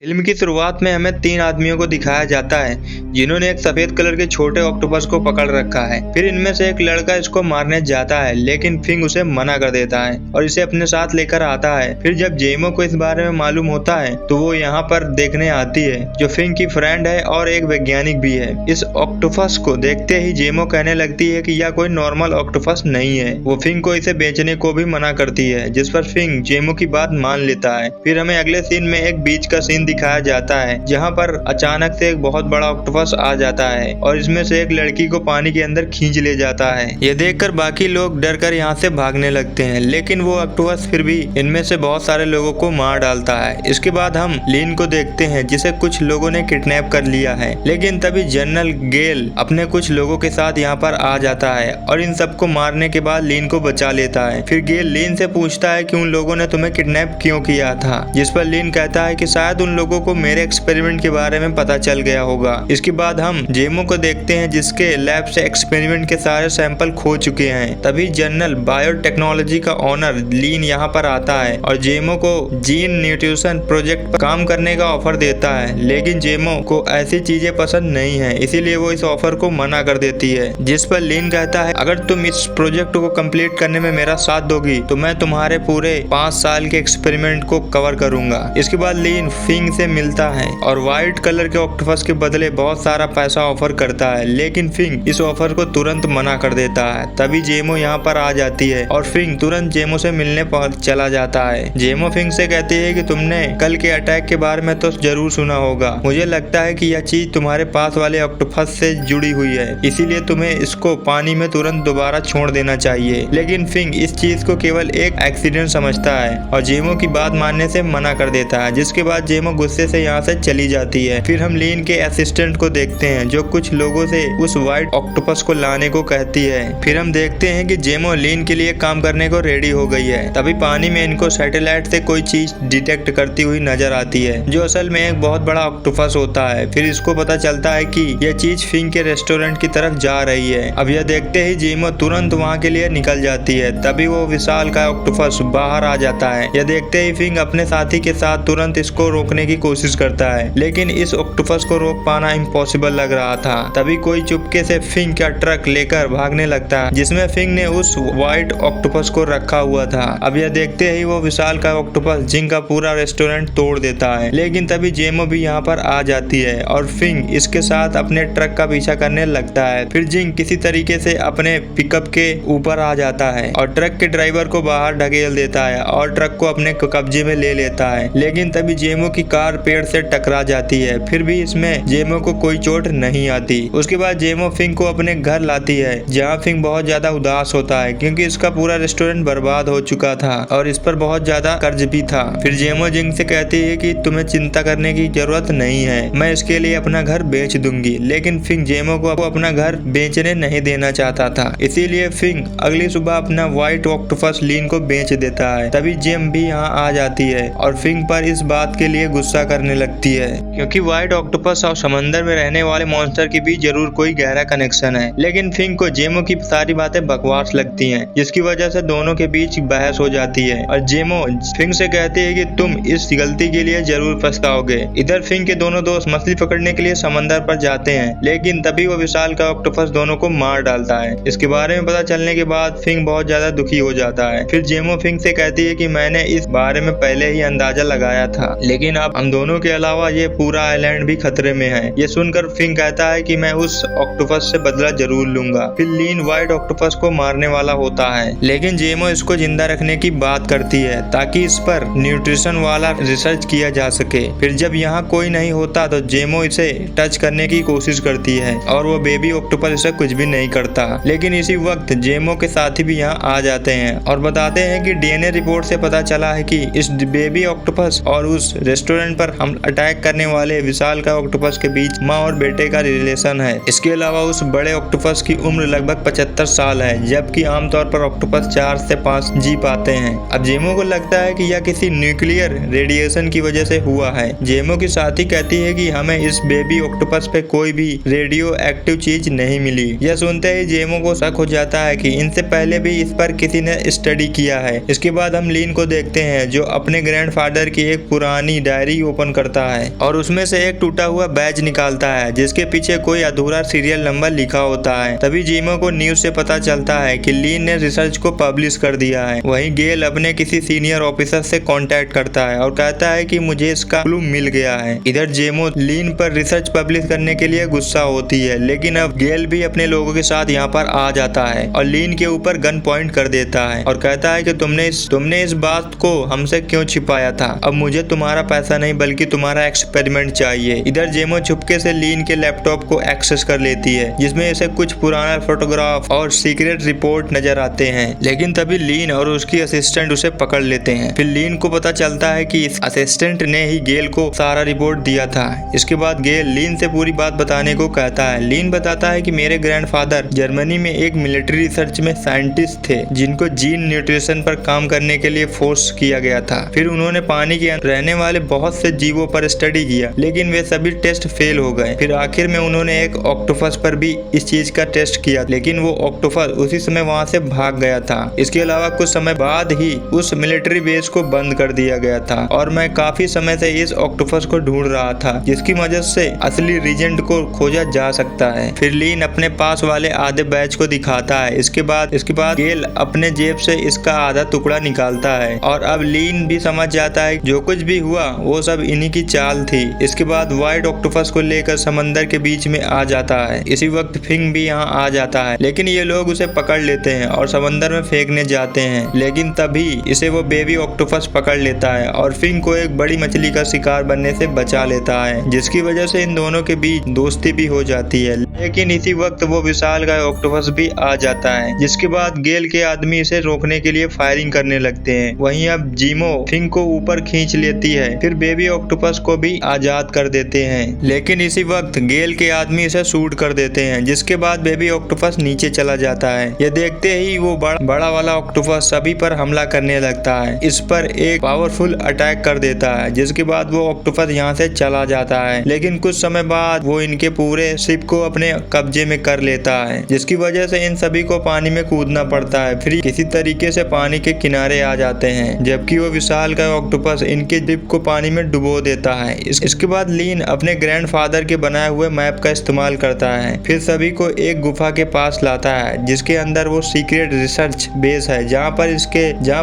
Film की शुरुआत में हमें तीन आदमियों को दिखाया जाता है जिन्होंने एक सफेद कलर के छोटे ऑक्टोपस को पकड़ रखा है। फिर इनमें से एक लड़का इसको मारने जाता है लेकिन फिंग उसे मना कर देता है और इसे अपने साथ लेकर आता है। फिर जब जेमो को इस बारे में मालूम होता है तो वो यहाँ पर देखने आती है, जो फिंग की फ्रेंड है और एक वैज्ञानिक भी है। इस ऑक्टोपस को देखते ही जेमो कहने लगती है कि यह कोई नॉर्मल ऑक्टोपस नहीं है। वो फिंग को इसे बेचने को भी मना करती है, जिस पर फिंग जेमो की बात मान लेता है। फिर हमें अगले सीन में एक बीच का सीन दिखाया जाता है जहां पर अचानक से एक बहुत बड़ा ऑक्टोपस आ जाता है और इसमें से एक लड़की को पानी के अंदर खींच ले जाता है। यह देखकर बाकी लोग डर कर यहाँ से भागने लगते हैं, लेकिन वो ऑक्टोपस फिर भी इनमें से बहुत सारे लोगों को मार डालता है। इसके बाद हम लीन को देखते हैं जिसे कुछ लोगों ने किडनैप कर लिया है, लेकिन तभी जनरल गेल अपने कुछ लोगों के साथ यहाँ पर आ जाता है और इन सबको मारने के बाद लीन को बचा लेता है। फिर गेल लीन से पूछता है कि उन लोगों ने तुम्हें किडनैप क्यों किया था, जिस पर लीन कहता है कि शायद उन लोगों को मेरे एक्सपेरिमेंट के बारे में पता चल गया होगा। इसके बाद हम जेमो को देखते हैं जिसके लैब से एक्सपेरिमेंट के सारे सैंपल खो चुके हैं। तभी जनरल बायोटेक्नोलॉजी का ऑनर लीन यहाँ पर आता है और जेमो को जीन न्यूट्रिशन प्रोजेक्ट पर काम करने का ऑफर देता है, लेकिन जेमो को ऐसी चीजें पसंद नहीं है, इसीलिए वो इस ऑफर को मना कर देती है। जिस पर लीन कहता है अगर तुम इस प्रोजेक्ट को कंप्लीट करने में मेरा साथ दोगी तो मैं तुम्हारे पूरे 5 साल के एक्सपेरिमेंट को कवर करूंगा। इसके बाद लीन फिंग से मिलता है और व्हाइट कलर के ऑक्टोपस के बदले बहुत सारा पैसा ऑफर करता है, लेकिन फिंग इस ऑफर को तुरंत मना कर देता है। तभी जेमो यहाँ पर आ जाती है और फिंग तुरंत जेमो से मिलने चला जाता है। जेमो फिंग से कहती है कि तुमने कल के अटैक के बारे में तो जरूर सुना होगा। मुझे लगता है कि यह चीज तुम्हारे पास वाले ऑक्टोपस से जुड़ी हुई है, इसीलिए तुम्हें इसको पानी में तुरंत दोबारा छोड़ देना चाहिए। लेकिन फिंग इस चीज को केवल एक एक्सीडेंट समझता है और जेमो की बात मानने से मना कर देता है, जिसके बाद जेमो गुस्से से यहाँ से चली जाती है। फिर हम लीन के असिस्टेंट को देखते हैं जो कुछ लोगों से उस व्हाइट ऑक्टोपस को लाने को कहती है। फिर हम देखते हैं कि जेमो लीन के लिए काम करने को रेडी हो गई है। तभी पानी में इनको सैटेलाइट से कोई चीज डिटेक्ट करती हुई नजर आती है, जो असल में एक बहुत बड़ा ऑक्टोपस होता है। फिर इसको पता चलता है कि यह चीज फिंग के रेस्टोरेंट की तरफ जा रही है। अब यह देखते ही जेमो तुरंत वहाँ के लिए निकल जाती है। तभी वो विशाल का ऑक्टोपस बाहर आ जाता है। यह देखते ही फिंग अपने साथी के साथ तुरंत इसको रोकने की कोशिश करता है, लेकिन इस ऑक्टोपस को रोक पाना इम्पॉसिबल लग रहा था। तभी कोई चुपके से फिंग का ट्रक लेकर भागने लगता है, जिसमें फिंग ने उस व्हाइट ऑक्टोपस को रखा हुआ था। अब यह देखते ही वो विशाल का ऑक्टोपस जिंग का पूरा रेस्टोरेंट तोड़ देता है, लेकिन तभी जेमो भी यहाँ पर आ जाती है और फिंग इसके साथ अपने ट्रक का पीछा करने लगता है। फिर जिंग किसी तरीके से अपने पिकअप के ऊपर आ जाता है और ट्रक के ड्राइवर को बाहर ढकेल देता है और ट्रक को अपने कब्जे में ले लेता है, लेकिन तभी जेमो की कार पेड़ से टकरा जाती है। फिर भी इसमें जेमो को कोई चोट नहीं आती। उसके बाद जेमो फिंग को अपने घर लाती है, जहाँ फिंग बहुत ज्यादा उदास होता है क्योंकि इसका पूरा रेस्टोरेंट बर्बाद हो चुका था और इस पर बहुत ज्यादा कर्ज भी था। फिर जेमो जिंग से कहती है कि तुम्हें चिंता करने की जरूरत नहीं है, मैं इसके लिए अपना घर बेच दूंगी। लेकिन फिंग जेमो को अपना घर बेचने नहीं देना चाहता था, इसीलिए फिंग अगली सुबह अपना व्हाइट ऑक्टोपस लीन को बेच देता है। तभी जेम भी यहाँ आ जाती है और फिंग पर इस बात के लिए गुस्सा करने लगती है क्योंकि व्हाइट ऑक्टोपस और समंदर में रहने वाले मॉन्स्टर के बीच जरूर कोई गहरा कनेक्शन है। लेकिन फिंग को जेमो की सारी बातें बकवास लगती हैं, जिसकी वजह से दोनों के बीच बहस हो जाती है और जेमो फिंग से कहती है कि तुम इस गलती के लिए जरूर पछताओगे। इधर फिंग के दोनों दोस्त मछली पकड़ने के लिए समंदर पर जाते हैं, लेकिन तभी वो विशाल का ऑक्टोपस दोनों को मार डालता है। इसके बारे में पता चलने के बाद फिंग बहुत ज्यादा दुखी हो जाता है। फिर जेमो फिंग से कहती है कि मैंने इस बारे में पहले ही अंदाजा लगाया था, लेकिन अब हम दोनों के अलावा ये पूरा आइलैंड भी खतरे में है। ये सुनकर फिंग कहता है कि मैं उस ऑक्टोपस से बदला जरूर लूंगा। फिर लीन व्हाइट ऑक्टोपस को मारने वाला होता है, लेकिन जेमो इसको जिंदा रखने की बात करती है ताकि इस पर न्यूट्रिशन वाला रिसर्च किया जा सके। फिर जब यहाँ कोई नहीं होता तो जेमो इसे टच करने की कोशिश करती है और वो बेबी ऑक्टोपस इसे कुछ भी नहीं करता। लेकिन इसी वक्त जेमो के साथी भी यहाँ आ जाते हैं और बताते हैं कि डीएनए रिपोर्ट से पता चला है कि इस बेबी ऑक्टोपस और उस रेस्टोरेंट पर हम अटैक करने वाले विशाल का ऑक्टोपस के बीच माँ और बेटे का रिलेशन है। इसके अलावा उस बड़े ऑक्टोपस की उम्र लगभग 75 साल है, जबकि आमतौर पर ऑक्टोपस 4 से 5 जी पाते हैं। अब जेमो को लगता है कि यह किसी न्यूक्लियर रेडिएशन की वजह से हुआ है। जेमो की साथी कहती है कि हमें इस बेबी ऑक्टोपस पे कोई भी रेडियो एक्टिव चीज नहीं मिली। यह सुनते ही जेमो को शक हो जाता है कि इनसे पहले भी इस पर किसी ने स्टडी किया है। इसके बाद हम लीन को देखते हैं जो अपने ग्रैंडफादर की एक पुरानी डायरी डायरी ओपन करता है और उसमें से एक टूटा हुआ बैज निकालता है जिसके पीछे कोई अधूरा सीरियल नंबर लिखा होता है। तभी जीमो को न्यूज से पता चलता है कि लीन ने रिसर्च को पब्लिश कर दिया है। वहीं गेल अपने किसी सीनियर ऑफिसर से कांटेक्ट करता है और कहता है कि मुझे इसका क्लू मिल गया है। इधर जेमो लीन पर रिसर्च पब्लिश करने के लिए गुस्सा होती है, लेकिन अब गेल भी अपने लोगों के साथ यहाँ पर आ जाता है और लीन के ऊपर गन पॉइंट कर देता है और कहता है कि तुमने इस बात को हमसे क्यों छिपाया था। अब मुझे तुम्हारा पैसा नहीं बल्कि तुम्हारा एक्सपेरिमेंट चाहिए। इधर जेमो चुपके से लीन के लैपटॉप को एक्सेस कर लेती है जिसमें इसे कुछ पुराना फोटोग्राफ और सीक्रेट रिपोर्ट नजर आते हैं, लेकिन तभी लीन और उसकी असिस्टेंट उसे पकड़ लेते हैं। फिर लीन को पता चलता है कि इस असिस्टेंट ने ही गेल को सारा रिपोर्ट दिया था। इसके बाद गेल लीन से पूरी बात बताने को कहता है। लीन बताता है कि मेरे ग्रैंडफादर जर्मनी में एक मिलिट्री रिसर्च में साइंटिस्ट थे जिनको जीन न्यूट्रिशन पर काम करने के लिए फोर्स किया गया था। फिर उन्होंने पानी के अंदर रहने वाले बहुत से जीवों पर स्टडी किया, लेकिन वे सभी टेस्ट फेल हो गए। फिर आखिर में उन्होंने एक ऑक्टोपस पर भी इस चीज का टेस्ट किया, लेकिन वो ऑक्टोपस उसी समय वहाँ से भाग गया था। इसके अलावा कुछ समय बाद ही उस मिलिट्री बेस को बंद कर दिया गया था और मैं काफी समय से इस ऑक्टोपस को ढूंढ रहा था जिसकी मदद से असली रीजेंट को खोजा जा सकता है। फिर लीन अपने पास वाले आधे बैच को दिखाता है। इसके बाद गेल अपने जेब से इसका आधा टुकड़ा निकालता है और अब लीन भी समझ जाता है जो कुछ भी हुआ वो सब इन्हीं की चाल थी। इसके बाद व्हाइट ऑक्टोपस को लेकर समंदर के बीच में आ जाता है। इसी वक्त फिंग भी यहाँ आ जाता है, लेकिन ये लोग उसे पकड़ लेते हैं और समंदर में फेंकने जाते हैं, लेकिन तभी इसे वो बेबी ऑक्टोपस पकड़ लेता है और फिंग को एक बड़ी मछली का शिकार बनने से बचा लेता है, जिसकी वजह से इन दोनों के बीच दोस्ती भी हो जाती है। लेकिन इसी वक्त वो विशालकाय ऑक्टोपस भी आ जाता है, जिसके बाद गेल के आदमी इसे रोकने के लिए फायरिंग करने लगते हैं। वहीं अब जीमो फिंग को ऊपर खींच लेती है, फिर बेबी ऑक्टोपस को भी आजाद कर देते हैं, लेकिन इसी वक्त गेल के आदमी इसे शूट कर देते हैं, जिसके बाद बेबी ऑक्टोपस नीचे चला जाता है। यह देखते ही वो बड़ा वाला ऑक्टोपस सभी पर हमला करने लगता है, इस पर एक पावरफुल अटैक कर देता है, जिसके बाद वो ऑक्टोपस यहाँ से चला जाता है। लेकिन कुछ समय बाद वो इनके पूरे शिप को अपने कब्जे में कर लेता है, जिसकी वजह से इन सभी को पानी में कूदना पड़ता है। फिर किसी तरीके से पानी के किनारे आ जाते हैं, जबकि वो विशालकाय ऑक्टोपस इनके शिप को पानी में डुबो देता है। इसके बाद लीन अपने ग्रैंडफादर के बनाए हुए मैप का इस्तेमाल करता है, फिर सभी को एक गुफा के पास लाता है जिसके अंदर वो सीक्रेट रिसर्च बेस है जहाँ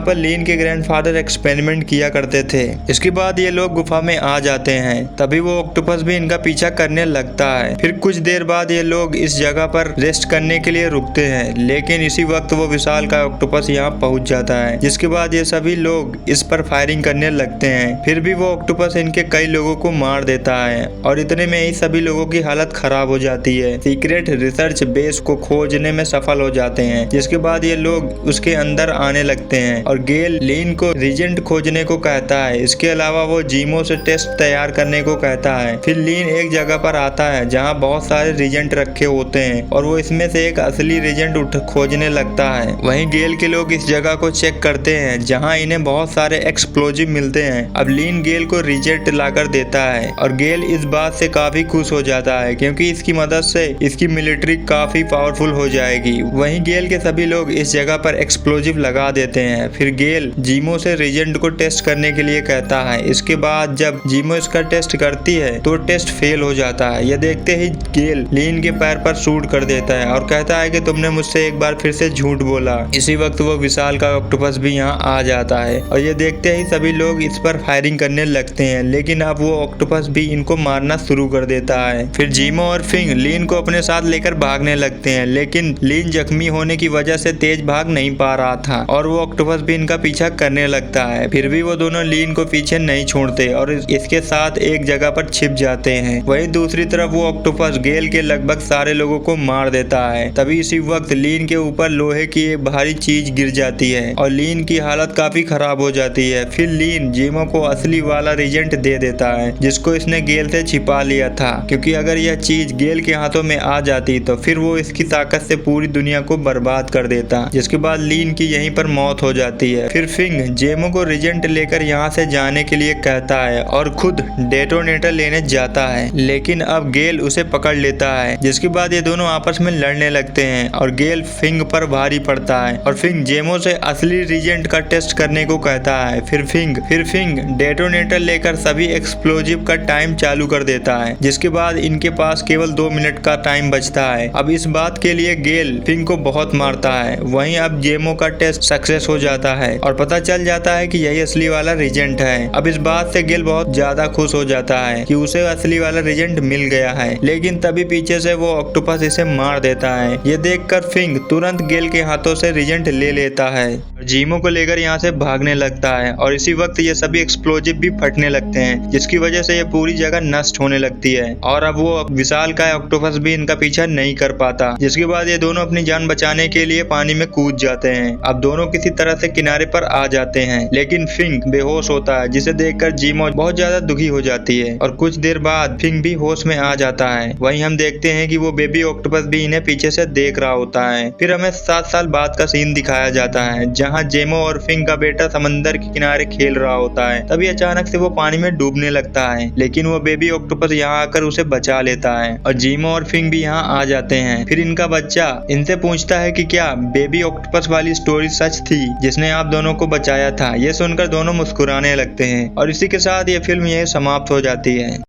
पर लीन के ग्रैंडफादर एक्सपेरिमेंट किया करते थे। इसके बाद ये लोग गुफा में आ जाते हैं, तभी वो ऑक्टोपस भी इनका पीछा करने लगता है। फिर कुछ देर बाद ये लोग इस जगह पर रेस्ट करने के लिए रुकते हैं, लेकिन इसी वक्त वो विशालकाय ऑक्टोपस यहाँ पहुंच जाता है, जिसके बाद ये सभी लोग इस पर फायरिंग करने लगते हैं। फिर भी वो ऑक्टोपस इनके कई लोगों को मार देता है और इतने में ही सभी लोगों की हालत खराब हो जाती है। सीक्रेट रिसर्च बेस को खोजने में सफल हो जाते हैं, जिसके बाद ये लोग उसके अंदर आने लगते हैं और गेल लीन को रीजेंट खोजने को कहता है। इसके अलावा वो जीमो से टेस्ट तैयार करने को कहता है। फिर लीन एक जगह पर आता है जहाँ बहुत सारे रीजेंट रखे होते हैं और वो इसमें से एक असली रीजेंट खोजने लगता है। वहीं गेल के लोग इस जगह को चेक करते हैं जहाँ इन्हें बहुत सारे एक्सप्लोजिव मिलते हैं। अब लीन गेल को रीजेंट लाकर देता है और गेल इस बात से काफी खुश हो जाता है क्योंकि इसकी मदद से इसकी मिलिट्री काफी पावरफुल हो जाएगी। वहीं गेल के सभी लोग इस जगह पर एक्सप्लोजिव लगा देते हैं। फिर गेल जीमो से रीजेंट को टेस्ट करने के लिए कहता है। इसके बाद जब जीमो इसका टेस्ट करती है तो टेस्ट फेल हो जाता है। यह देखते ही गेल लीन के पैर पर शूट कर देता है और कहता है कि तुमने मुझसे एक बार फिर से झूठ बोला। इसी वक्त वो विशालकाय ऑक्टोपस भी यहाँ आ जाता है और ये देखते ही सभी लोग इस पर फायरिंग करने लगते हैं, लेकिन अब वो ऑक्टोपस भी इनको मारना शुरू कर देता है। फिर जीमो और फिंग लीन को अपने साथ लेकर भागने लगते हैं, लेकिन लीन जख्मी होने की वजह से तेज भाग नहीं पा रहा था और वो ऑक्टोपस भी इनका पीछा करने लगता है। फिर भी वो दोनों लीन को पीछे नहीं छोड़ते और इसके साथ एक जगह पर छिप जाते हैं। वहीं दूसरी तरफ वो ऑक्टोपस गेल के लगभग सारे लोगों को मार देता है। तभी इसी वक्त लीन के ऊपर लोहे की एक भारी चीज गिर जाती है और लीन की हालत काफी खराब हो जाती है। फिर लीन जीमो को असली वाला रीजेंट दे देता है जिसको इसने गेल से छिपा लिया था, क्योंकि अगर यह चीज गेल के हाथों में आ जाती तो फिर वो इसकी ताकत से पूरी दुनिया को बर्बाद कर देता, जिसके बाद लीन की यहीं पर मौत हो जाती है। फिर फिंग जेमो को रीजेंट लेकर यहाँ से जाने के लिए कहता है और खुद डेटोनेटर लेने जाता है, लेकिन अब गेल उसे पकड़ लेता है, जिसके बाद ये दोनों आपस में लड़ने लगते हैं और गेल फिंग पर भारी पड़ता है और फिंग जेमो से असली रीजेंट का टेस्ट करने को कहता है। फिर फिंग डेटोनेटर डेटोनेटर लेकर सभी एक्सप्लोजिव का टाइम चालू कर देता है, जिसके बाद इनके पास केवल 2 मिनट का टाइम बचता है। अब इस बात के लिए गेल फिंग को बहुत मारता है। वहीं अब जेमो का टेस्ट सक्सेस हो जाता है और पता चल जाता है कि यही असली वाला रीजेंट है। अब इस बात से गेल बहुत ज्यादा खुश हो जाता है कि उसे असली वाला रीजेंट मिल गया है, लेकिन तभी पीछे से वो ऑक्टोपस इसे मार देता है। ये देखकर फिंग तुरंत गेल के हाथों से रीजेंट ले लेता है, जीमो को लेकर यहाँ से भागने लगता है और इसी वक्त ये सभी एक्सप्लोजिव भी फटने लगते हैं, जिसकी वजह से ये पूरी जगह नष्ट होने लगती है और अब वो विशालकाय ऑक्टोपस भी इनका पीछा नहीं कर पाता। जिसके बाद ये दोनों अपनी जान बचाने के लिए पानी में कूद जाते हैं। अब दोनों किसी तरह से किनारे पर आ जाते हैं, लेकिन फिंग बेहोश होता है, जिसे देखकर जीमो बहुत ज्यादा दुखी हो जाती है और कुछ देर बाद फिंग भी होश में आ जाता है। वहीं हम देखते हैं कि वो बेबी ऑक्टोपस भी इन्हें पीछे से देख रहा होता है। फिर हमें 7 साल बाद का सीन दिखाया जाता है, जहाँ जेमो और फिंग का बेटा समंदर के किनारे खेल रहा होता है। तभी अचानक से वो पानी में डूबने लगता है, लेकिन वो बेबी ऑक्टोपस यहाँ आकर उसे बचा लेता है और जीमो और फिंग भी यहाँ आ जाते हैं। फिर इनका बच्चा इनसे पूछता है कि क्या बेबी ऑक्टोपस वाली स्टोरी सच थी जिसने आप दोनों को बचाया था। ये सुनकर दोनों मुस्कुराने लगते हैं और इसी के साथ ये फिल्म यही समाप्त हो जाती है।